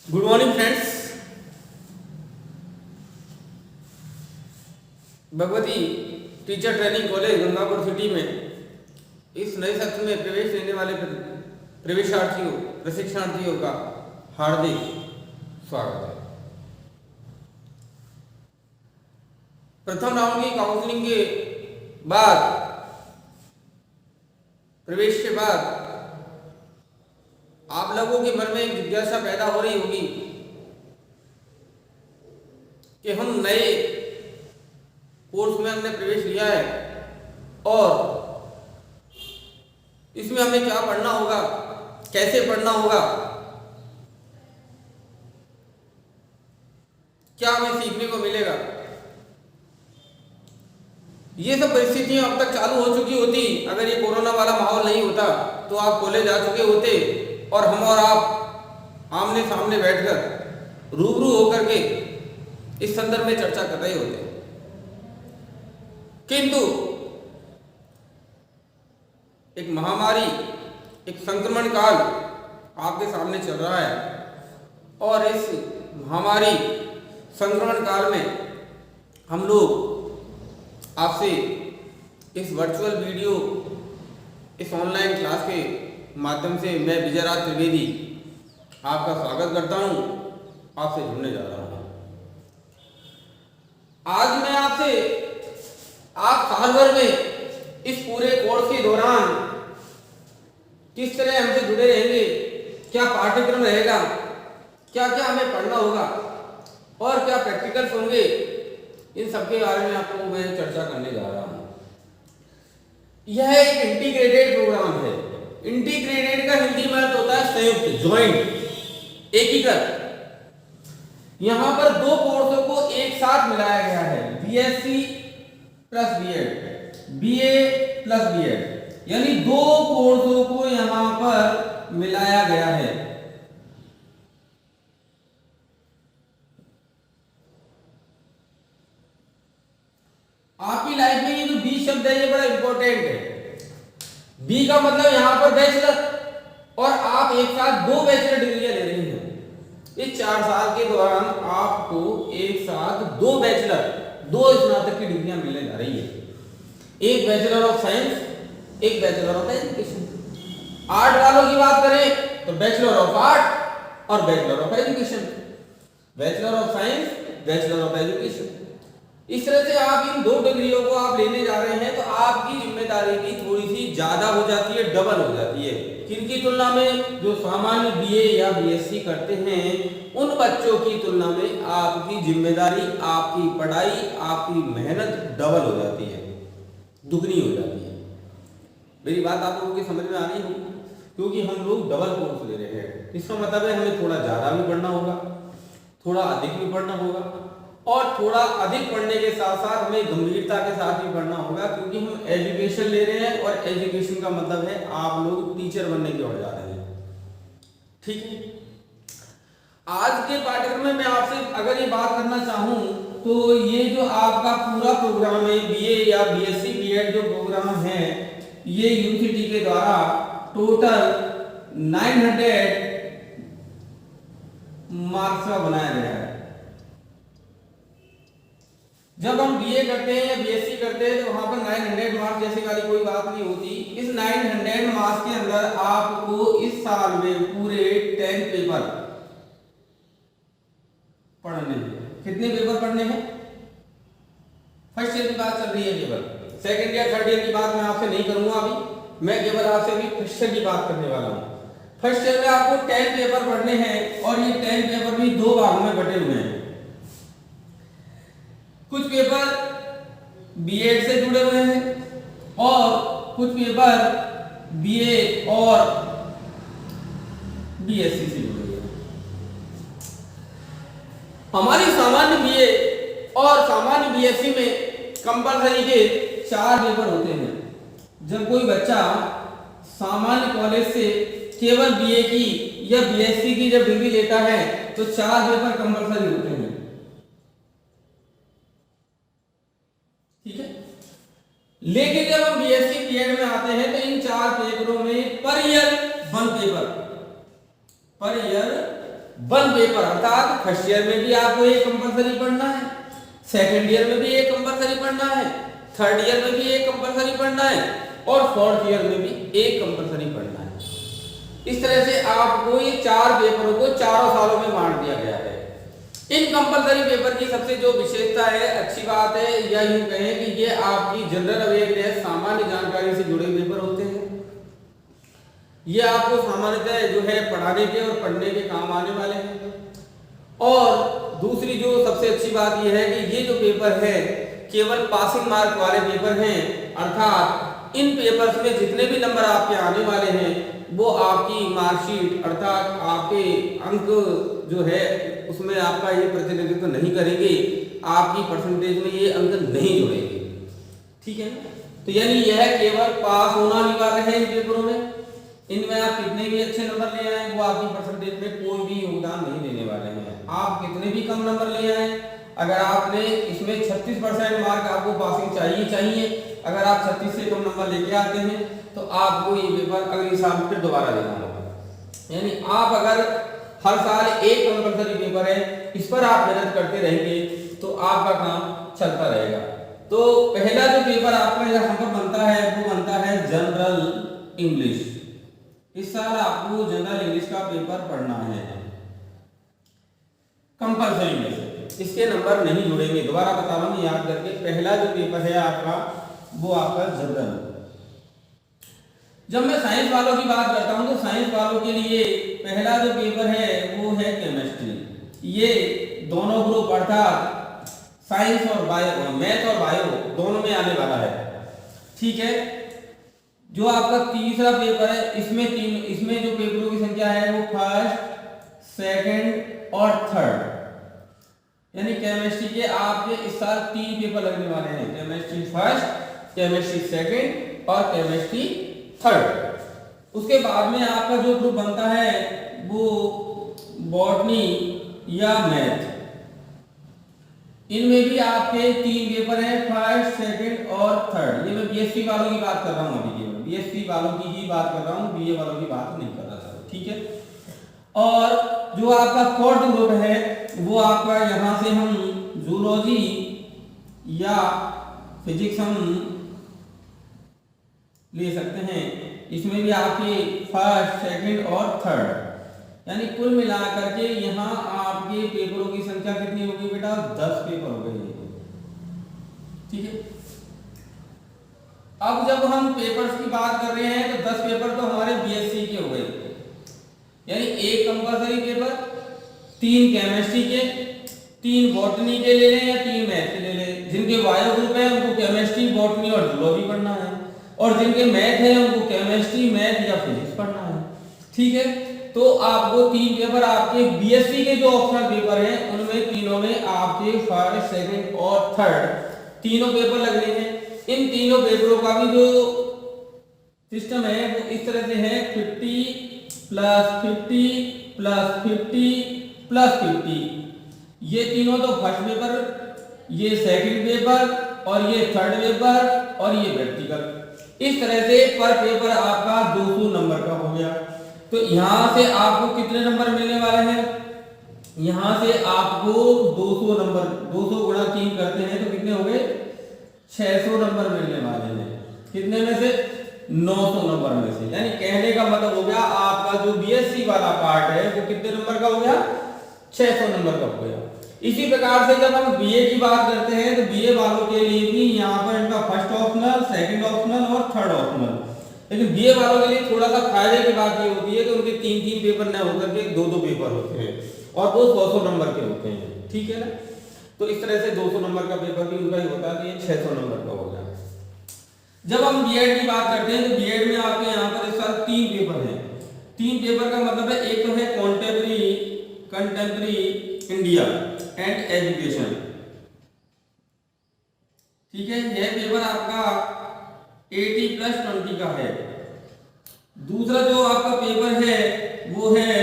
Good morning friends. Bhagwati teacher training college Gangapur city में इस नए सत्र में प्रवेश लेने वाले प्रवेशार्थियों प्रशिक्षणार्थियों का हार्दिक स्वागत है। प्रथम राउंड की काउंसलिंग के बाद प्रवेश के बाद आप लोगों के मन में एक जिज्ञासा पैदा हो रही होगी कि हम नए कोर्स में हमने प्रवेश लिया है और इसमें हमें क्या पढ़ना होगा, कैसे पढ़ना होगा, क्या हमें सीखने को मिलेगा। ये सब परिस्थितियां अब तक चालू हो चुकी होती अगर ये कोरोना वाला माहौल नहीं होता तो आप कॉलेज आ चुके होते और हम और आप आमने सामने बैठकर रूबरू होकर के इस संदर्भ में चर्चा कर रहे होते। किंतु एक महामारी, एक संक्रमण काल आपके सामने चल रहा है और इस महामारी संक्रमण काल में हम लोग आपसे इस वर्चुअल वीडियो, इस ऑनलाइन क्लास के माध्यम से मैं विजयराज त्रिवेदी आपका स्वागत करता हूं, आपसे जुड़ने जा रहा हूं। आज मैं आपसे आप साल भर में इस पूरे कोर्स के दौरान किस तरह हमसे जुड़े रहेंगे, क्या पाठ्यक्रम रहेगा, क्या क्या हमें पढ़ना होगा और क्या प्रैक्टिकल्स होंगे, इन सबके बारे में आपको मैं चर्चा करने जा रहा हूं। यह एक इंटीग्रेटेड प्रोग्राम है। इंटीग्रेटेड का हिंदी में अर्थ होता है संयुक्त, ज्वाइंट, एकीकृत। यहां पर दो कोर्सों को एक साथ मिलाया गया है, BSc plus BEd, BA plus BEd, यानी दो कोर्सों को यहां पर मिलाया गया है। आपकी लाइफ में ये जो बी शब्द है ये बड़ा इंपॉर्टेंट है। बी का मतलब यहां पर बैचलर, और आप एक साथ दो बैचलर डिग्रियां ले रही हैं। इस 4 साल के दौरान आपको एक साथ दो बैचलर, दो स्नातक की डिग्रियां मिलने जा रही है। एक बैचलर ऑफ साइंस, एक बैचलर ऑफ एजुकेशन। आर्ट वालों की बात करें तो बैचलर ऑफ आर्ट और bachelor of education, bachelor of science, bachelor of education. इस तरह से आप इन दो डिग्रियों को आप लेने जा रहे हैं तो आपकी जिम्मेदारी भी थोड़ी सी ज्यादा हो जाती है, डबल हो जाती है। किनकी तुलना में? जो सामान्य बीए या बीएससी करते हैं उन बच्चों की तुलना में आपकी जिम्मेदारी, आपकी पढ़ाई, आपकी मेहनत डबल हो जाती है, दुगनी हो जाती है। मेरी बात आप लोगों की समझ में आ रही हो? क्योंकि हम लोग डबल कोर्स ले रहे हैं। इसका मतलब है हमें थोड़ा ज्यादा भी पढ़ना होगा, थोड़ा अधिक भी पढ़ना होगा, और थोड़ा अधिक पढ़ने के साथ साथ हमें गंभीरता के साथ भी पढ़ना होगा, क्योंकि हम एजुकेशन ले रहे हैं और एजुकेशन का मतलब है आप लोग टीचर बनने की ओर जा रहे हैं। ठीक है, आज के पाठ्यक्रम में मैं आपसे अगर ये बात करना चाहूं तो ये जो आपका पूरा प्रोग्राम है, बीए या बीएससी बीएड जो प्रोग्राम है, ये यूनिवर्सिटी के द्वारा टोटल 900 मार्क्स का बनाया गया है। जब हम बीए करते हैं या बीएससी करते हैं तो वहां पर 900 मार्क्स जैसी वाली कोई बात नहीं होती। इस 900 मार्क्स के अंदर आपको इस साल में पूरे 10 पेपर पढ़ने हैं। कितने पेपर पढ़ने हैं? फर्स्ट ईयर की बात चल रही है, केवल सेकंड ईयर थर्ड ईयर की बात मैं आपसे नहीं करूंगा। अभी मैं केवल आपसे अभी फर्स्ट ईयर की बात करने वाला हूं। फर्स्ट ईयर में आपको 10 पेपर पढ़ने हैं और ये 10 पेपर भी दो भागों में बटे हुए हैं। कुछ पेपर बीएड से जुड़े हुए हैं और कुछ पेपर बीए और बीएससी से जुड़े हुए हैं। हमारी सामान्य बीए और सामान्य बीएससी में कंपलसरी के 4 पेपर होते हैं। जब कोई बच्चा सामान्य कॉलेज से केवल बीए की या बीएससी की जब डिग्री लेता है तो 4 पेपर कंपलसरी होते हैं। ठीक है, लेकिन जब हम बीएससी बीएड में आते हैं तो इन 4 पेपरों में per year 1 paper one paper, अर्थात फर्स्ट ईयर में भी आपको एक कंपलसरी पढ़ना है, सेकंड ईयर में भी एक कंपलसरी पढ़ना है, थर्ड ईयर में भी एक कंपलसरी पढ़ना है और फोर्थ ईयर में भी एक कंपलसरी पढ़ना है। इस तरह से आपको ये 4 पेपरों को चारों सालों में बांट दिया गया है। इन कंपलसरी पेपर की सबसे जो विशेषता है, अच्छी बात है, या यूं कहें कि ये आपकी जनरल अवेयरनेस, सामान्य जानकारी से जुड़े पेपर होते हैं। ये आपको सामान्यतः जो है पढ़ाने के और पढ़ने के काम आने वाले हैं। और दूसरी जो सबसे अच्छी बात यह है कि ये जो पेपर है केवल पासिंग मार्क वाले पेपर हैं, अर्थात इन पेपर्स में जितने भी नंबर आपके आने वाले हैं वो आपकी मार्कशीट अर्थात आपके अंक जो है उसमें आपका ये प्रतिनिधित्व नहीं करेंगे, आपकी परसेंटेज में ये अंक नहीं जुड़ेंगे। ठीक है, तो यानी यह केवल पास होना अनिवार्य है इन पेपरों में। इनमें आप कितने भी अच्छे नंबर ले आए वो आपकी परसेंटेज में कोई भी योगदान नहीं देने वाले हैं। आप कितने भी कम नंबर ले आए, अगर आपने इसमें 36% मार्क आपको पासिंग चाहिए, अगर आप 36 से कम नंबर लेके आते हैं तो आपको ये पेपर अगले साल फिर दोबारा देना होगा। यानी आप अगर हर साल एक कंपलसरी पेपर है, इस पर आप मेहनत करते रहेंगे तो आपका काम चलता रहेगा। तो पहला जो पेपर आपका यहाँ पर बनता है वो बनता है जनरल इंग्लिश। इस साल आपको जनरल इंग्लिश का पेपर पढ़ना है कंपलसरी में से, इसके नंबर नहीं जुड़ेंगे। दोबारा बता रहा हूं याद करके, पहला जो पेपर है आपका वो आपका जनरल। जब मैं साइंस वालों की बात करता हूं तो साइंस वालों के लिए पहला जो पेपर है वो है केमिस्ट्री। ये दोनों ग्रुप अर्थात साइंस और बायो, मैथ और बायो दोनों में आने वाला है। ठीक है, जो आपका तीसरा पेपर है इसमें जो पेपरों की संख्या है वो फर्स्ट, सेकंड और थर्ड, यानी केमिस्ट्री के आपके इस साल 3 पेपर लगने वाले हैं, केमिस्ट्री फर्स्ट, केमिस्ट्री सेकंड और केमिस्ट्री थर्ड। उसके बाद में आपका जो ग्रुप बनता है वो बॉटनी या मैथ। इनमें भी आपके 3 पेपर हैं, फर्स्ट, सेकंड और थर्ड। ये मैं बीएससी वालों की बात कर रहा हूं, अभी केवल बीएससी वालों की ही बात कर रहा हूं, बीए वालों की बात नहीं कर रहा था। ठीक है, और जो आपका फोर्थ ग्रुप है वो आपका यहां से हम जूलॉजी या फिजिक्स हम ले सकते हैं। इसमें भी आपके फर्स्ट, सेकंड और थर्ड, यानी कुल मिलाकर के यहाँ आपके पेपरों की संख्या कितनी होगी बेटा? 10 पेपर हो गए। ठीक है, अब जब हम पेपर्स की बात कर रहे हैं तो 10 पेपर तो हमारे बीएससी के हो गए, यानी एक कंपलसरी पेपर, 3 केमिस्ट्री के, 3 बॉटनी के ले लें या 3 मैथ के ले लें। जिनके बायो ग्रुप है उनको केमिस्ट्री, बॉटनी और जूलॉजी पढ़ना है, और जिनके मैथ है उनको केमिस्ट्री, मैथ या फिजिक्स पढ़ना है। ठीक है, तो आपको 3 पेपर आपके बीएससी के जो ऑप्शनल पेपर हैं उनमें तीनों में आपके फर्स्ट, सेकंड और थर्ड तीनों पेपर लगने हैं। इन तीनों पेपरों का भी जो सिस्टम है वो इस तरह से है 50 प्लस 50 प्लस 50 प्लस 50। ये तीनों तो फर्स्ट पेपर, ये सेकंड पेपर और ये थर्ड पेपर और ये प्रैक्टिकल। इस तरह से पर पेपर आपका 200 नंबर का हो गया। तो यहां से आपको कितने नंबर मिलने वाले हैं? यहां से आपको 200 नंबर, 200 गुणा 3 करते हैं तो कितने हो गए? 600 नंबर मिलने वाले हैं। कितने में से? 900 नंबर में से। यानी कहने का मतलब हो गया आपका जो बीएससी वाला पार्ट है वो कितने नंबर का हो गया? 600 नंबर का हो गया। इसी प्रकार से जब हम बीए की बात करते हैं तो बीए वालों के लिए भी यहाँ पर इनका फर्स्ट ऑप्शनल, सेकंड ऑप्शनल और थर्ड ऑप्शनल। लेकिन बीए वालों के लिए थोड़ा सा फायदे की बात ये होती है कि उनके 3-3 पेपर न होकर के 2-2 पेपर होते हैं और वो 100 नंबर के होते हैं। ठीक है ना, तो इस तरह से 200 नंबर का पेपर भी उनका ही होता है, तो ये 600 नंबर का हो गया। जब हम बीएड की बात करते हैं तो बीएड में आपके यहाँ पर इस साल 3 पेपर हैं। 3 पेपर का मतलब है, एक तो है कंटेम्प्रेरी इंडिया एंड एजुकेशन। ठीक है, यह पेपर आपका 80+20 का है। दूसरा जो आपका पेपर है वो है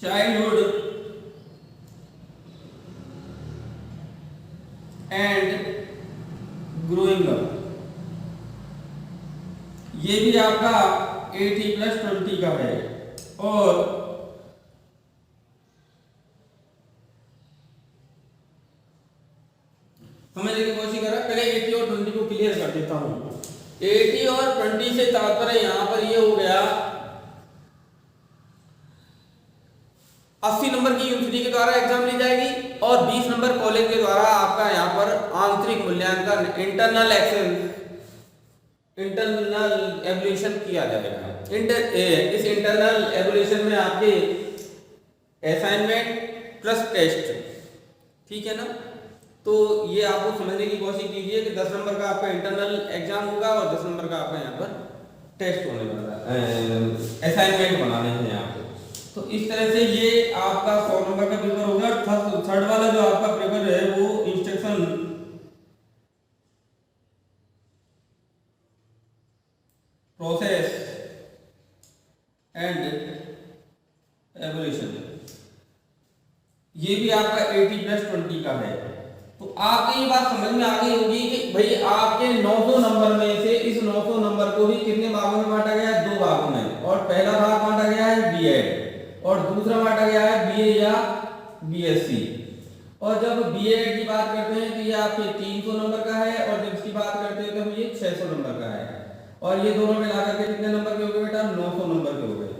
चाइल्डहुड एंड ग्रोइंग अप। ये भी आपका 80+20 का है। और समझने की कोशिश करें। पहले 80 और 20 को क्लियर कर देता हूँ। 80 और 20 से तात्पर्य यहाँ पर ये हो गया 80 नंबर की यूनिवर्सिटी के द्वारा एग्जाम ली जाएगी और 20 नंबर कॉलेज के द्वारा आपका यहाँ पर आंतरिक मूल्यांकन इंटरनल एवल्यूशन किया जाएगा। इस इंटरनल एवल्यूशन में आपके असाइनमेंट प्लस टेस्ट, ठीक है ना। तो ये आपको समझने की कोशिश कीजिए कि 10 नंबर का आपका इंटरनल एग्जाम होगा और 10 नंबर का आपका यहाँ पर टेस्ट होने वाला है, असाइनमेंट बनाने हैं आपको। तो इस तरह से ये आपका 100 नंबर का पेपर होगा। थर्ड वाला जो आपका पेपर है वो इंस्ट्रक्शन प्रोसेस एंड एवोल्यूशन, ये भी आपका 80 प्लस 20 का है। तो आपको ये बात समझ में आ गई होगी कि भाई आपके 900 नंबर में से इस 900 नंबर को भी कितने भागों में बांटा गया है? 2 भागों में। और पहला भाग बांटा गया है बीएड और दूसरा बांटा गया है बीए या बीएससी। और जब बीएड की बात करते हैं तो ये आपके 300 नंबर का है और जब इसकी बात करते हैं तो ये 600 नंबर का है। और ये दोनों मिलाकर के कितने नंबर के हो गए बेटा? 900 नंबर के हो गए।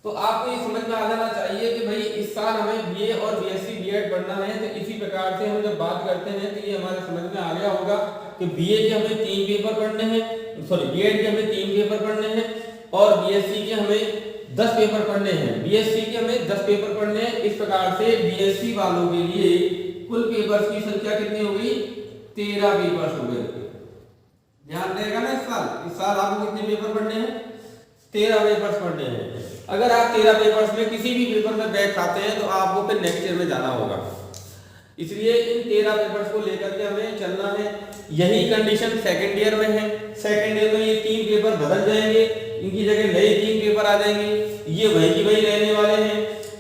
तो आपको ये समझ में आ जाना चाहिए कि भाई इस साल हमें बीए और बीएससी बीएड पढ़ना है। तो इसी प्रकार से हम जब बात करते हैं तो ये हमारे समझ में आ गया होगा कि बीए के हमें 3 पेपर पढ़ने हैं, सॉरी बीएड के हमें 3 पेपर पढ़ने हैं और बीएससी के हमें 10 पेपर पढ़ने हैं। बीएससी के हमें 10 पेपर पढ़ने हैं। इस प्रकार से बीएससी वालों के लिए कुल पेपर्स की संख्या कितनी हो गई? 13 पेपर्स हो गए। ध्यान रहेगा ना, इस साल आपको कितने पेपर पढ़ने हैं? 13 पेपर्स पढ़ने हैं। अगर आप 13 पेपर्स में किसी भी पेपर में बैठ खाते हैं तो आपको फिर नेक्स्ट ईयर में जाना होगा। इसलिए इन 13 पेपर्स को लेकर के हमें चलना है। यही कंडीशन सेकंड ईयर में है। सेकंड ईयर में ये 3 पेपर बदल जाएंगे, इनकी जगह नए 3 पेपर आ जाएंगे, ये वही की वही रहने वाले हैं।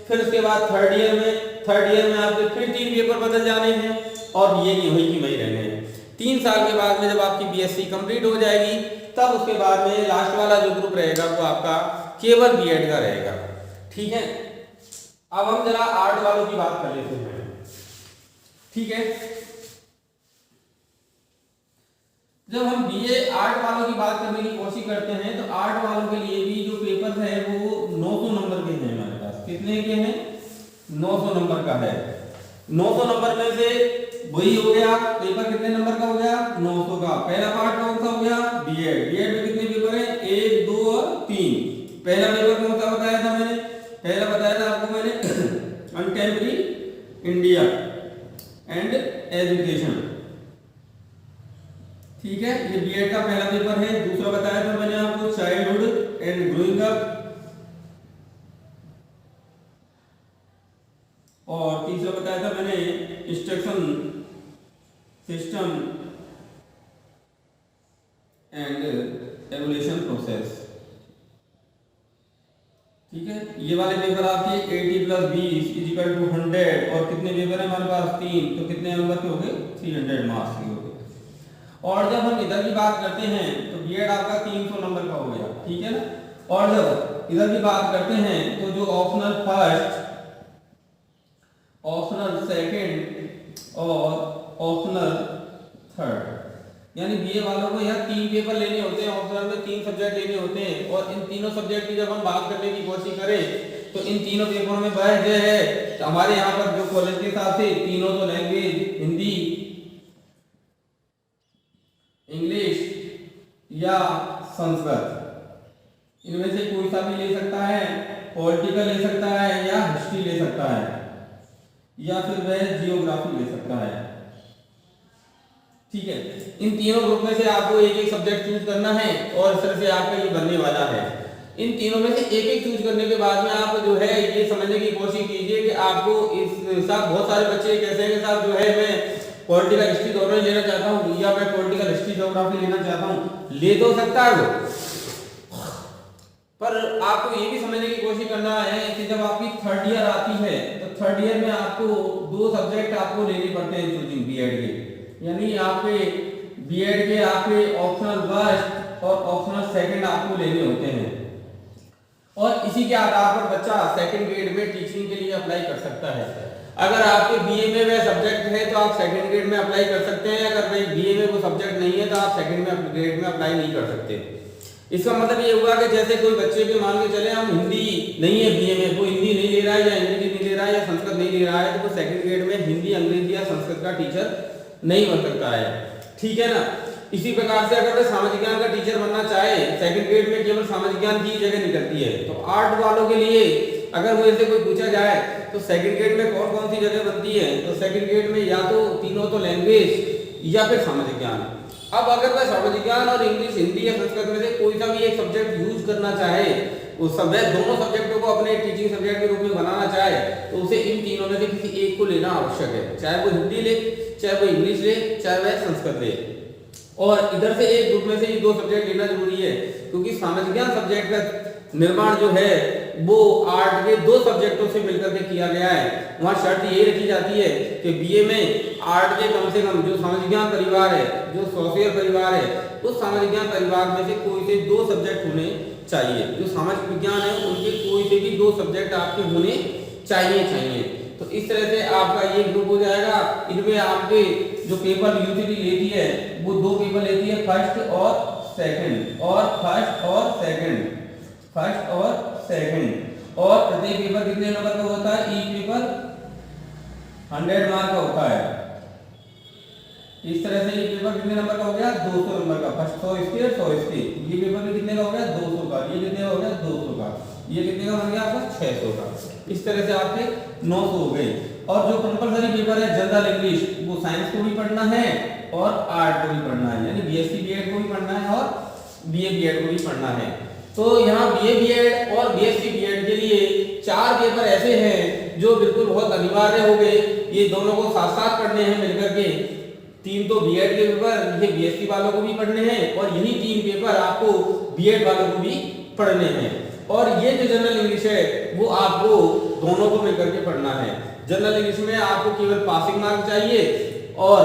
फिर उसके बाद थर्ड ईयर में आपके फिर 3 पेपर बदल जाने हैं और ये वही की वही रहने हैं। 3 साल के बाद में जब आपकी बीएससी कंप्लीट हो जाएगी तब उसके बाद में लास्ट वाला जो ग्रुप रहेगा वो आपका केवल बीएड का रहेगा, ठीक है। अब हम जरा आर्ट वालों की बात कर लेते हैं, ठीक है। जब हम बीए आर्ट वालों की बात करने की कोशिश करते हैं तो आर्ट वालों के लिए भी जो पेपर है वो 900 नंबर के हैं हमारे पास। कितने के हैं? 900 नंबर का है। 900 नंबर में से वही हो गया पेपर कितने नंबर का हो गया? 900 का। पहला पार्ट कौन सा हो गया? बीएड। बीएड में कितने पेपर है? 1, 2 और 3। पहला पेपर कौन सा बताया था मैंने? पहला बताया था आपको मैंने कंटेम्पररी इंडिया एंड एजुकेशन, ठीक है। ये बीएड का पहला पेपर है। दूसरा बताया था मैंने आपको चाइल्डहुड एंड ग्रोइंग अप और तीसरा बताया था मैंने instruction system and evolution process, ठीक है। ये वाले पेपर आपके 80 प्लस 20 इजिकल टू 100 और कितने पेपर है हमारे पास? 3। तो कितने नंबर के हो गए? 300 मार्क्स के हो गए। और जब हम इधर की बात करते हैं तो बीएड आपका 300 नंबर का हो गया, ठीक है ना। और जब इधर की बात करते हैं तो जो ऑप्शनल फर्स्ट, ऑप्शनल सेकंड और ऑप्शनल थर्ड, यानी बीए वालों को यहाँ 3 पेपर लेने होते हैं। ऑप्शनल में 3 सब्जेक्ट लेने होते हैं और इन तीनों सब्जेक्ट की जब हम बात करने की कोशिश करें तो इन तीनों पेपरों में बहस जो है तो हमारे यहाँ पर जो कॉलेज के हिसाब से तीनों तो लैंग्वेज हिंदी, इंग्लिश या संस्कृत, इनमें से कोई सा भी ले सकता है। पॉलिटिकल ले सकता है या हिस्ट्री ले सकता है या फिर वह जियोग्राफी ले सकता है, ठीक है। इन तीनों ग्रुप में से आपको एक एक सब्जेक्ट चूज करना है और इस तरह से आपका ये बनने वाला है। इन तीनों में से एक एक चूज करने के बाद में आप जो है ये समझने की कोशिश कीजिए कि आपको इस साथ बहुत सारे बच्चे कैसे हैं कि साहब जो है मैं पॉलिटिकल हिस्ट्री दोनों लेना चाहता हूँ या मैं पॉलिटिकल हिस्ट्री ज्योग्राफी लेना चाहता हूँ। ले तो सकता है वो, पर आपको ये भी समझने की कोशिश करना है कि जब आपकी थर्ड ईयर आती है तो थर्ड ईयर में आपको 2 सब्जेक्ट आपको लेने पड़ते हैं चूजिंग बीएड के, यानी आपके बीएड के आपके ऑप्शनल फर्स्ट और ऑप्शनल सेकंड आपको लेने होते हैं और इसी के आधार पर बच्चा सेकंड ग्रेड में टीचिंग के लिए अप्लाई कर सकता है। अगर आपके बीए में वह सब्जेक्ट है तो आप सेकंड ग्रेड में अप्लाई कर सकते हैं, अगर भाई बीए में वो सब्जेक्ट नहीं है तो आप सेकंड में ग्रेड में अप्लाई नहीं कर सकते। इसका मतलब ये हुआ कि जैसे कोई बच्चे भी मान के चले हम हिंदी नहीं है बीए में, वो हिंदी नहीं ले रहा है या अंग्रेजी नहीं ले रहा है या संस्कृत नहीं ले रहा है, तो वो सेकंड ग्रेड में हिंदी अंग्रेजी या संस्कृत का टीचर नहीं बन सकता है, ठीक है ना। इसी प्रकार से अगर वह सामाजिक ज्ञान का टीचर बनना चाहे, सेकंड ग्रेड में केवल सामाजिक ज्ञान की जगह निकलती है, तो आर्ट वालों के लिए अगर वो ऐसे कोई पूछा जाए तो सेकंड ग्रेड में कौन कौन सी जगह बनती है, तो सेकंड ग्रेड में या तो तीनों तो लैंग्वेज या फिर सामाजिक ज्ञान। अब अगर वह सामाजिक ज्ञान और इंग्लिश हिंदी या संस्कृत में से कोई सा भी एक सब्जेक्ट यूज करना चाहे, उस सब्जेक्ट दोनों सब्जेक्टों को अपने टीचिंग सब्जेक्ट के रूप में बनाना चाहे, तो उसे इन तीनों में से किसी एक को लेना आवश्यक है, चाहे वो हिंदी ले, चाहे वो इंग्लिश ले, चाहे वह संस्कृत ले। और इधर से एक ग्रुप में से ये दो सब्जेक्ट लेना जरूरी है, क्योंकि सामाजिक ज्ञान सब्जेक्ट का निर्माण जो है वो आर्ट के दो सब्जेक्टों से मिलकर के किया गया है। वहां शर्त ये रखी जाती है कि बीए में आर्ट के कम से कम जो सामाजिक ज्ञान परिवार है, जो सोशियल परिवार है, उस सामाजिक ज्ञान परिवार में से कोई से दो सब्जेक्ट होने चाहिए। जो सामाजिक विज्ञान है उनके कोई से भी दो सब्जेक्ट आपके होने चाहिए। तो इस तरह से आपका ये ग्रुप हो जाएगा। इनमें आपके जो पेपर यूनिवर्सिटी लेती है वो दो पेपर लेती है, फर्स्ट और सेकंड, और प्रत्येक पेपर कितने नंबर का होता है, ई पेपर 100 मार्क का होता है। इस तरह से ये पेपर कितने नंबर का हो गया, 200 नंबर का, फर्स्ट 100 इसके 100 इसके, ये पेपर भी कितने का हो गया, 200 का, ये कितने का हो गया, 200 का, ये कितने का बन गया आपका 600 का। इस तरह से आपके 900 हो गए। और जो कंपलसरी पेपर है जनरल इंग्लिश, वो साइंस को भी पढ़ना है और आर्ट को भी पढ़ना है, यानी बीएससी बीएड को भी पढ़ना है और बीए बीएड को भी पढ़ना है। तो यहाँ बीए बीएड और बीएससी बीएड के लिए 4 पेपर ऐसे हैं जो बिल्कुल बहुत अनिवार्य हो गए, ये दोनों को साथ साथ पढ़ने हैं मिलकर के। 3 तो बीएड के पेपर ये बीएससी वालों को भी पढ़ने हैं, और यही 3 पेपर आपको बीएड वालों को भी पढ़ने हैं। और ये जो जनरल इंग्लिश है वो आपको दोनों को मिलकर के पढ़ना है। जनरल इंग्लिश में आपको केवल पासिंग मार्क चाहिए, और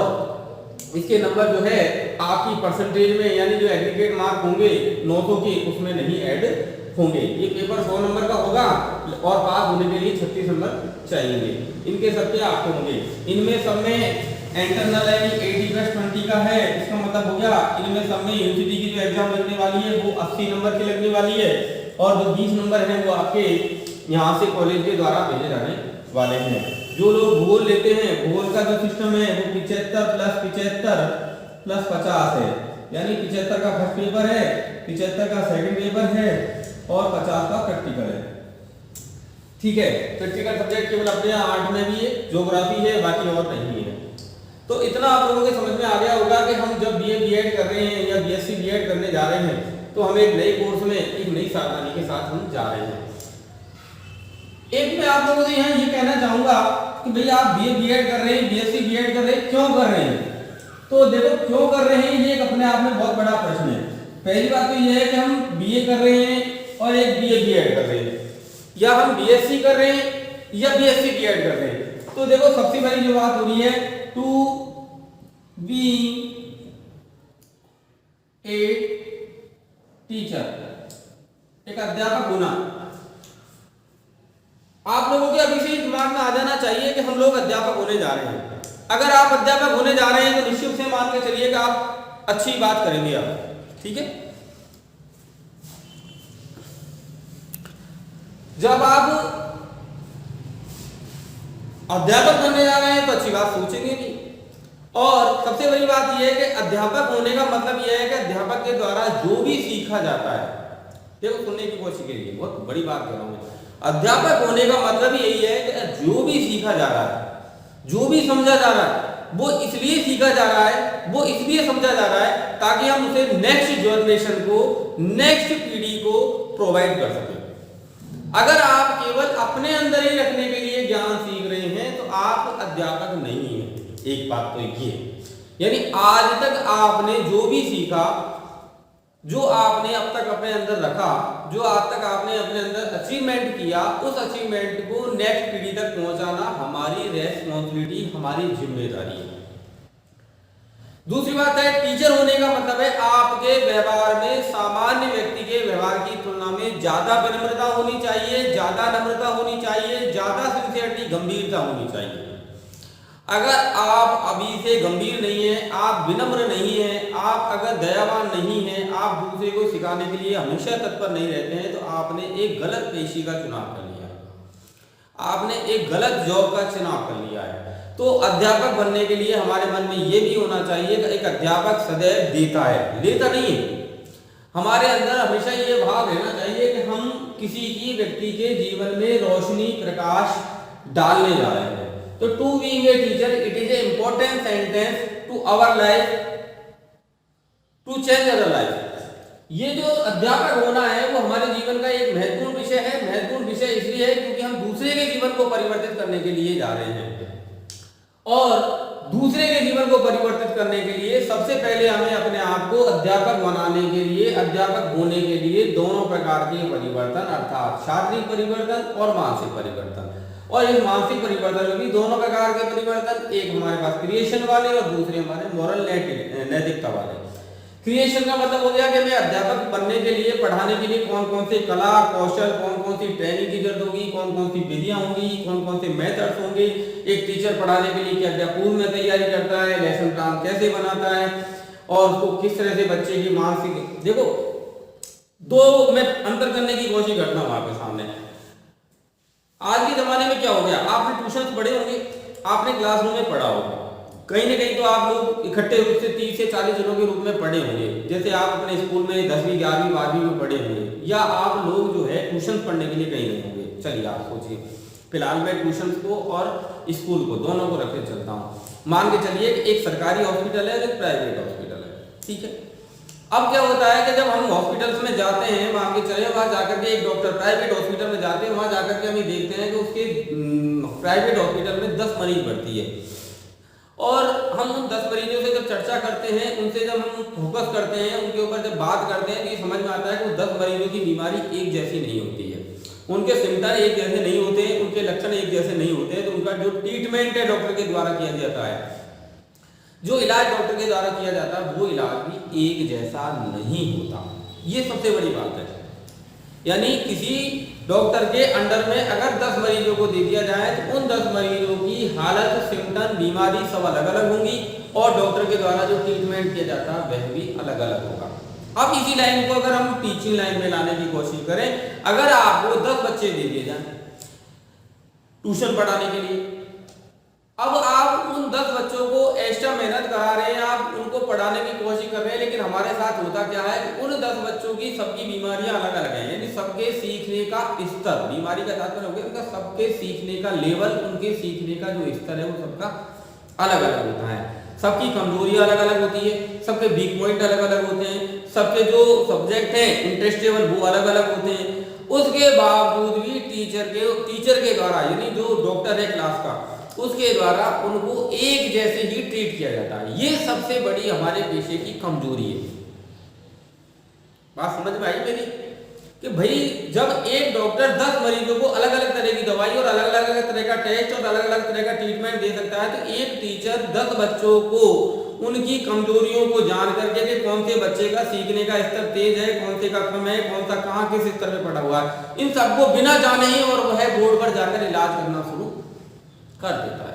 इसके नंबर जो है आपकी परसेंटेज में, यानी जो एग्रीगेट मार्क होंगे 900 के, उसमें नहीं ऐड होंगे। ये पेपर 100 नंबर का होगा और पास होने के लिए 36 नंबर चाहिए। इनके सबके आपको होंगे। इनमें सब में इंटरनल यानी 80+20 का है, इसका मतलब हो गया इनमें सब में यूनिवर्सिटी की जो एग्जाम लगने वाली है वो 80 नंबर की लगने वाली है, और जो 20 नंबर है वो आपके यहाँ से कॉलेज के द्वारा भेजे जाने वाले हैं। जो लोग भूगोल लेते हैं, भूगोल का जो सिस्टम है वो 75+75 + 50 है, यानी 75 का फर्स्ट पेपर है, 75 का सेकंड पेपर है और 50 का प्रैक्टिकल है, ठीक है। प्रैक्टिकल सब्जेक्ट केवल अपने आर्ट में भी है, ज्योग्राफी है, बाकी और नहीं है। तो इतना आप लोगों के समझ में आ गया होगा कि हम जब बीए बीएड कर रहे हैं या बीएससी बीएड करने जा रहे हैं तो हम एक नए कोर्स में एक नई सावधानी के साथ हम जा रहे हैं। एक मैं आप लोगों से यहाँ ये कहना चाहूंगा कि भैया आप बीए बीएड कर रहे हैं, बीएससी बीएड कर रहे हैं, क्यों कर रहे हैं? तो देखो क्यों कर रहे हैं, ये एक अपने आप में बहुत बड़ा प्रश्न है। पहली बात तो ये है कि हम बीए कर रहे हैं और एक बीए बीएड कर रहे हैं, या हम बीएससी कर रहे हैं या बीएससी बीएड कर रहे हैं। तो देखो सबसे पहली जो बात हो रही है, टू बी ए टीचर, एक अध्यापक होना। आप लोगों के अभी से दिमाग में आ जाना चाहिए कि हम लोग अध्यापक होने जा रहे हैं। अगर आप अध्यापक होने जा रहे हैं तो निश्चित से मान के चलिए कि आप अच्छी बात करेंगे आप, ठीक है। जब आप अध्यापक बनने जा रहे हैं तो अच्छी बात सोचेंगे भी। और सबसे बड़ी बात यह है कि अध्यापक होने का मतलब यह है कि अध्यापक के द्वारा जो भी सीखा जाता है, देखो सुनने की कोशिश कीजिए, बहुत बड़ी बात कर रहा हूं। अध्यापक होने का मतलब यही है कि जो भी सीखा जा रहा है, जो भी समझा जा रहा है, वो इसलिए सीखा जा रहा है, वो इसलिए समझा जा रहा है ताकि हम उसे नेक्स्ट जनरेशन को, नेक्स्ट पीढ़ी को प्रोवाइड कर सकें। अगर आप केवल अपने अंदर ही रखने के लिए ज्ञान सीख रहे हैं तो आप अध्यापक नहीं हैं। एक बात तो ये है, यानी आज तक आपने जो भी सीखा, जो आपने अब तक अपने अंदर रखा, जो आज तक आपने अपने अंदर अचीवमेंट किया, उस अचीवमेंट को नेक्स्ट पीढ़ी तक पहुंचाना हमारी रेस्पॉन्सिबिलिटी, हमारी जिम्मेदारी है। दूसरी बात है, टीचर होने का मतलब है आपके व्यवहार में सामान्य व्यक्ति के व्यवहार की तुलना में ज्यादा विनम्रता होनी चाहिए, ज्यादा नम्रता होनी चाहिए, ज्यादा सिंसियरिटी, गंभीरता होनी चाहिए। अगर आप अभी से गंभीर नहीं है, आप विनम्र नहीं है, आप अगर दयावान नहीं है, आप दूसरे को सिखाने के लिए हमेशा तत्पर नहीं रहते हैं, तो आपने एक गलत पेशे का चुनाव कर लिया, आपने एक गलत जॉब का चुनाव कर लिया है। तो अध्यापक बनने के लिए हमारे मन में ये भी होना चाहिए कि एक अध्यापक सदैव देता है, लेता नहीं है। हमारे अंदर हमेशा ये भाव रहना चाहिए कि हम किसी की व्यक्ति के जीवन में रोशनी प्रकाश डालने जा रहे हैं। तो to being a teacher it is a important sentence to our life to change our life. ये जो अध्यापक होना है वो हमारे जीवन का एक महत्वपूर्ण विषय है। महत्वपूर्ण विषय इसलिए है क्योंकि हम दूसरे के जीवन को परिवर्तित करने के लिए जा रहे हैं, और दूसरे के जीवन को परिवर्तित करने के लिए सबसे पहले हमें अपने आप को अध्यापक बनाने के लिए, अध्यापक होने के लिए दोनों प्रकार के परिवर्तन अर्थात शारीरिक परिवर्तन और मानसिक परिवर्तन, और इस मानसिक परिवर्तन में भी दोनों प्रकार के परिवर्तन, एक हमारे पास क्रिएशन वाले और दूसरे हमारे मॉरल नैतिकता वाले। क्रिएशन का मतलब हो गया कि मैं अध्यापक बनने के लिए, पढ़ाने के लिए कौन कौन से कला कौशल, कौन कौन सी ट्रेनिंग की जरूरत होगी, कौन कौन सी विधियां होंगी, कौन कौन से मेथड्स होंगे। एक टीचर पढ़ाने के लिए क्या पूर्व में तैयारी करता है, लेसन प्लान कैसे बनाता है, और उसको किस तरह से बच्चे की मानसिक, देखो दो मैं अंतर करने की कोशिश करता हूँ आपके सामने। आज के जमाने में क्या हो गया, आपने ट्यूशन पढ़े होंगे, आपने क्लासरूम में पढ़ा होगा, कहीं ना कहीं तो आप लोग इकट्ठे रूप से 30 से 40 जनों के रूप में पढ़े होंगे। जैसे आप अपने स्कूल में 10वीं 11वीं 12वीं में पढ़े होंगे, या आप लोग जो है ट्यूशन पढ़ने के लिए कहीं नहीं होंगे। चलिए आप सोचिए, फिलहाल मैं ट्यूशन को और स्कूल को दोनों को रखे चलता हूँ। मान के चलिए कि एक सरकारी हॉस्पिटल है और एक प्राइवेट हॉस्पिटल है, ठीक है। अब क्या होता है कि जब हम हॉस्पिटल्स में जाते हैं, मान के चले वहां जाकर के एक डॉक्टर प्राइवेट हॉस्पिटल में जाते हैं, वहां जाकर के हम देखते हैं कि उसके प्राइवेट हॉस्पिटल में 10 मरीज भर्ती है, और हम उन 10 मरीजों से जब चर्चा करते हैं, उनसे जब हम फोकस करते हैं, उनके ऊपर जब बात करते हैं, तो ये समझ में आता है कि वो 10 मरीजों की बीमारी एक जैसी नहीं होती है, उनके सिम्टम एक जैसे नहीं होते, उनके लक्षण एक जैसे नहीं होते। तो उनका जो ट्रीटमेंट है डॉक्टर के द्वारा किया जाता है, जो इलाज डॉक्टर के द्वारा किया जाता है, वो इलाज भी एक जैसा नहीं होता। ये सबसे बड़ी बात है। यानी किसी डॉक्टर के अंडर में अगर 10 मरीजों को दे दिया जाए, तो उन 10 मरीजों की हालत, सिम्टम, बीमारी सब अलग अलग होंगी, और डॉक्टर के द्वारा जो ट्रीटमेंट किया जाता है वह भी अलग अलग होगा। अब इसी लाइन को अगर हम टीचिंग लाइन में लाने की कोशिश करें, अगर आपको 10 बच्चे दे दिए जाए ट्यूशन पढ़ाने के लिए, अब आप उन 10 बच्चों को एक्स्ट्रा मेहनत करा रहे हैं, आप उनको पढ़ाने की कोशिश कर रहे हैं, लेकिन हमारे साथ होता क्या है कि उन 10 बच्चों की सबकी बीमारियां अलग अलग हैं। यानी सबके सीखने का स्तर, बीमारी का तात्पर्य हो गया उनका सबके सीखने का लेवल, उनके सीखने का जो स्तर है वो सबका अलग अलग होता है। सबकी कमजोरियां अलग अलग होती है, सबके वीक पॉइंट अलग अलग होते हैं, सबके जो सब्जेक्ट हैं इंटरेस्टेबल वो अलग अलग होते हैं। उसके बावजूद भी टीचर के द्वारा, यानी जो डॉक्टर है क्लास का, उसके द्वारा उनको एक जैसे ही ट्रीट किया जाता है। ये सबसे बड़ी हमारे पेशे की कमजोरी है। बात समझ में आई मेरी? कि भाई जब एक डॉक्टर 10 मरीजों को अलग अलग तरह की दवाई और अलग अलग तरह का टेस्ट और अलग अलग तरह का ट्रीटमेंट दे सकता है, तो एक टीचर 10 बच्चों को उनकी कमजोरियों को जान करके कि कौन से बच्चे का सीखने का स्तर तेज है, कौन से का कम है, कौन सा कहाँ किस स्तर पे पड़ा हुआ है, इन सबको बिना जाने ही और वह बोर्ड पर जाकर इलाज करना शुरू कर देता है।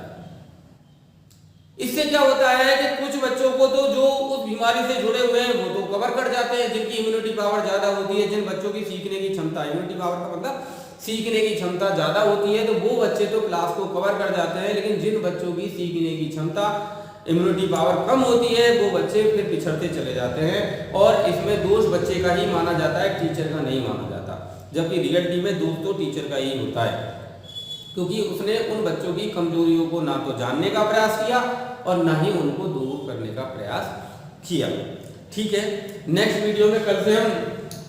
इससे क्या होता है कि कुछ बच्चों को तो जो उस बीमारी से जुड़े हुए हैं वो तो कवर कर जाते हैं, जिनकी इम्यूनिटी पावर ज्यादा होती है, जिन बच्चों की सीखने की क्षमता, इम्यूनिटी पावर का मतलब सीखने की क्षमता ज्यादा होती है, तो वो बच्चे तो क्लास को कवर कर जाते हैं। लेकिन जिन बच्चों की सीखने की क्षमता, इम्यूनिटी पावर कम होती है, वो बच्चे फिर पिछड़ते चले जाते हैं, और इसमें दोष बच्चे का ही माना जाता है, टीचर का नहीं माना जाता। जबकि रियलिटी में दोष तो टीचर का ही होता है, क्योंकि उसने उन बच्चों की कमजोरियों को ना तो जानने का प्रयास किया और ना ही उनको दूर करने का प्रयास किया। ठीक है, नेक्स्ट वीडियो में कल से हम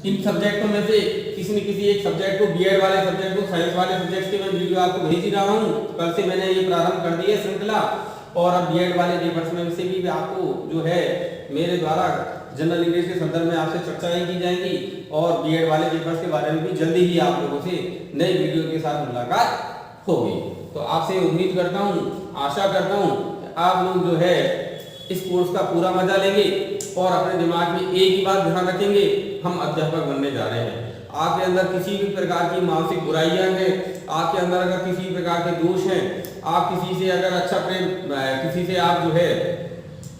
इन सब्जेक्टों में से किसी न किसी एक सब्जेक्ट को, बीएड वाले सब्जेक्ट को, साइंस वाले सब्जेक्ट के मैं वीडियो आपको भेज ही रहा हूँ। कल से मैंने ये प्रारंभ कर दी है श्रृंखला, और अब बीएड वाले पेपर्स में से भी आपको जो है मेरे द्वारा जनरल इंग्लिश के संदर्भ में आपसे चर्चाएं की जाएंगी, और बीएड वाले पेपर्स के बारे में भी जल्दी ही आप लोगों से नए वीडियो के साथ मुलाकात होगी। तो आपसे उम्मीद करता हूँ, आशा करता हूँ आप लोग जो है इस कोर्स का पूरा मजा लेंगे और अपने दिमाग में एक ही बात ध्यान रखेंगे, हम अध्यापक बनने जा रहे हैं। आपके अंदर किसी भी प्रकार की मानसिक बुराइयां हैं, आपके अंदर अगर किसी भी प्रकार के दोष हैं, आप किसी से अगर अच्छा प्रेम, किसी से आप जो है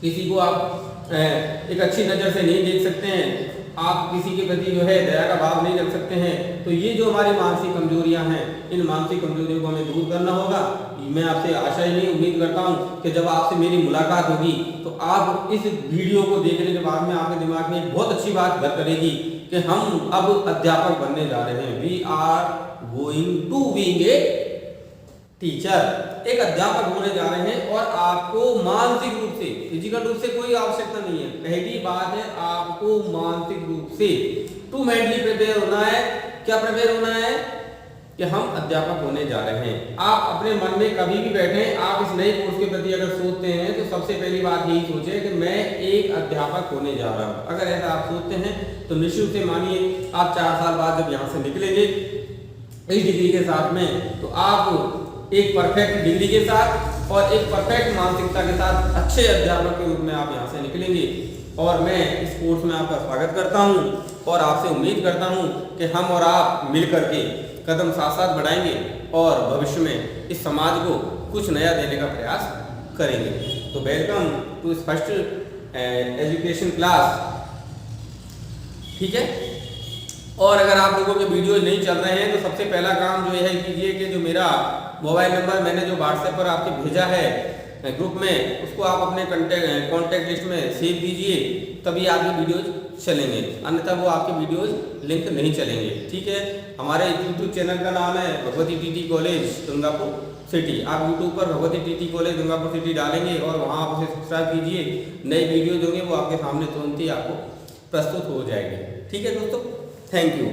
किसी को आप एक अच्छी नज़र से नहीं देख सकते हैं, आप किसी के प्रति जो है दया का भाव नहीं रख सकते हैं, तो ये जो हमारी मानसिक कमजोरियां हैं, इन मानसिक कमजोरियों को हमें दूर करना होगा। मैं आपसे आशा ही नहीं उम्मीद करता हूं कि जब आपसे मेरी मुलाकात होगी तो आप इस वीडियो को देखने के बाद में आपके दिमाग में एक बहुत अच्छी बात घर करेगी कि हम अब अध्यापक बनने जा रहे हैं। We are going to being a teacher, एक अध्यापक होने जा रहे हैं। और आपको मानसिक रूप से, फिजिकल रूप से कोई आवश्यकता नहीं है। पहली बात है आपको मानसिक रूप से टू मेंटली प्रिपेयर होना है। क्या प्रिपेयर होना है कि हम अध्यापक होने जा रहे हैं। आप अपने मन में कभी भी बैठे, आप इस नए कोर्स के प्रति अगर सोचते हैं तो सबसे पहली बात यही सोचे कि मैं एक अध्यापक होने जा रहा हूं। अगर ऐसा आप सोचते हैं तो निश्चित रूप से मानिए आप 4 साल बाद जब यहाँ से निकलेंगे इस डिग्री के साथ में, तो आप एक परफेक्ट डिग्री के साथ और एक परफेक्ट मानसिकता के साथ अच्छे अध्यापक के रूप में आप यहाँ से निकलेंगे। और मैं इस कोर्स में आपका स्वागत करता हूँ और आपसे उम्मीद करता हूँ कि हम और आप मिल करके कदम साथ साथ बढ़ाएंगे और भविष्य में इस समाज को कुछ नया देने का प्रयास करेंगे। तो welcome to first education class, ठीक है। और अगर आप लोगों के वीडियोज नहीं चल रहे हैं तो सबसे पहला काम जो है कीजिए कि जो मेरा मोबाइल नंबर मैंने जो व्हाट्सएप पर आपके भेजा है ग्रुप में, उसको आप अपने कॉन्टैक्ट लिस्ट में सेव कीजिए, तभी आपके वीडियोज चलेंगे, अन्यथा वो आपके वीडियोज लिंक नहीं चलेंगे, ठीक है। हमारे यूट्यूब चैनल का नाम है Bhagwati TT college Durgapur city. आप यूट्यूब पर Bhagwati TT college Durgapur city डालेंगे और वहाँ आप उसे सब्सक्राइब कीजिए। नए वीडियोज होंगे वो आपके सामने तुरंत ही आपको प्रस्तुत हो जाएंगे, ठीक है दोस्तों। Thank you.